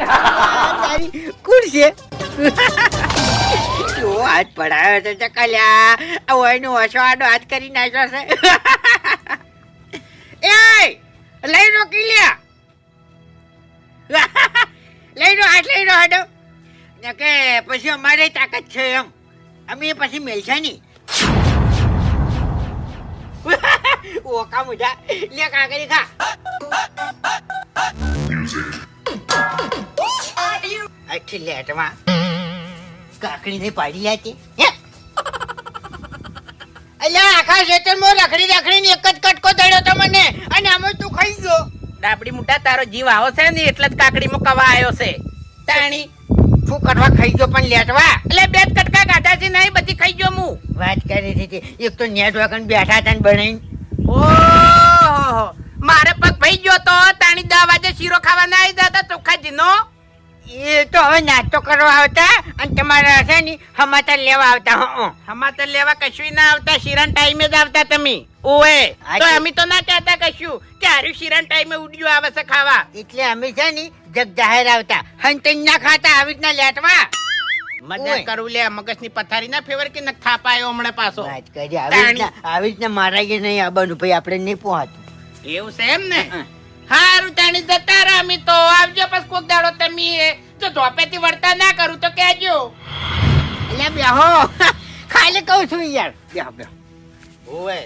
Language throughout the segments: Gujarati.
તારી કુડ છે જો હાથ પડાયો છે ચકલ્યા ઓયનો હસવાનો હાથ કરી નાખ્યો છે એ લઈ રો કિલ્યા લઈ રો હાડો કે પછી અમારે તાકાત છે એમ અમે પછી મેલશે નહીં ઓકા મુજા લે કાકરી ખા અચ્છી લેટમાં કાકડી ને પાડી લાતી અલ્યા આખા ખેતરમાં રખડી એક જ કટકો દડ્યો તો મને અને આમ તું ખાઈ ગયો ડાબડી મુઠા તારો જીવ આવો છે ને એટલે જ કાકડીમાં કવા આવ્યો છે તાણી શું કરવા ખાઈ ગયો પણ લેટવા એટલે બે જ કટકા ગાધા છે નહીં બધી ખાઈ ગયો હું વાત કરી હતી એક તો નેટ વાગન બેઠા હતા ને બનાવીને ઓહો મારે પગ ભાઈ ગયો તો તાણી 10 વાગે શીરો ખાવા ના આવી જતા ચોખાજીનો એ તો હવે નાસ્તો કરવા આવતા અને તમારા છે ને સમાચાર લેવા આવતા સમાચાર લેવા કશું ના આવતા શીરાન ટાઈમે જ આવતા તમે ઓએ તો અમે તો ના કહેતા કશું કે હારું શીરાન ટાઈમે ઉડ્યું આવે છે ખાવા એટલે અમે છે ને જગ જાહેર આવતા હંતઈ ના ખાતા આવી રીતના લેટવા મજા કરું લે મગજની પથારી ના ફેવર કે ન થાપાયો હમણાં પાછો વાત કરી આવી રીતના મારા કે નહીં આવવાનું ભાઈ આપણે નહીં પહોંચતું એવું છે એમ ને હારું તાણી જતા રહે અમે તો આવજો બસ કોક દાડો તમે જો ધોપેથી વળતા ના કરું તો કહેજો એટલે બેહો ખાલી કહું છું યાર બેહો બેહો ઓએ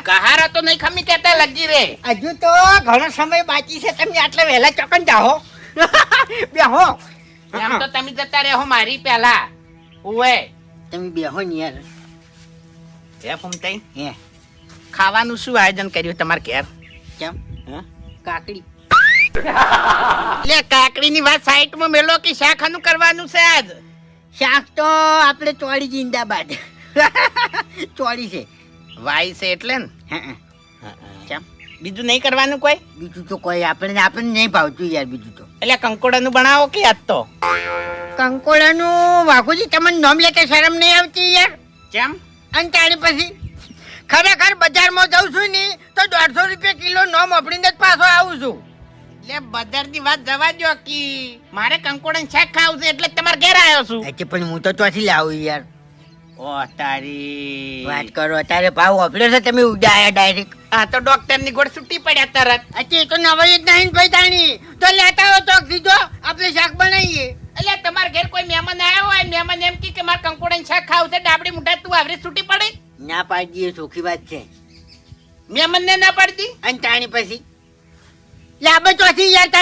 કહારા તો નહીં ખમી કહેતા લગી રે હજુ તો ઘણો સમય બાકી છે તમે આટલા વહેલા ચોકન જાઓ બેહો એમ તો તમે જતા રહો મારી પહેલા ઓએ તમે બેહો ને યાર હે ફૂમતાઈ હે ખાવાનું શું આયોજન કર્યું તમારે ઘેર કેમ કાકડી લે કાકડી ની વાત સાઈડ માં મેલો કે શાખાનું કરવાનું છે આજ શાક તો આપણે ચોળી જિંદાબાદ ચોળી છે વાઈ છે એટલે ને કેમ બીજું નહીં કરવાનું કોઈ બીજું તો કોઈ આપણને નહીં ભાવતું યાર બીજું તો એટલે કંકોડાનું બનાવો કે આજ તો કંકોડાનું વાઘુજી તમને નામ લેતા શરમ નહીં આવતી યાર કેમ અને તારી પછી ખરેખર બજારમાં જાઉં છું ને તો 150 રૂપિયા કિલો નોમ આપડીને જ પાછો આવું છું એટલે બજાર ની વાત જવા દો કે મારે કંકોડા શાક ખાવું છે એટલે તમારે ઘેર આવ્યો છું એટલે પણ હું તો ત્યાંથી લાવું યાર ઓ તારી વાત કરો અત્યારે ભાવ વાપર્યો છે તમે ઉડાયા ડાયરેક્ટ આ તો ડોક્ટર ની ગોળ છૂટી પડ્યા તરત અચ્છા તો નવાઈ જ નહીં ભાઈ તાણી તો લેતા આવો ચોક દીધો આપણે શાક બનાવીએ એટલે તમારા ઘેર કોઈ મહેમાન આવ્યો હોય મહેમાન એમ કે મારે કંકોડા શાક ખાવું છે ડાબડી મુઠા તું આવરે છૂટી પડે ના પાડી દઈએ ચોખ્ખી વાત છે મહેમાન ને ના પાડતી અને તાણી પછી લાભ ચોથી યાર તાણી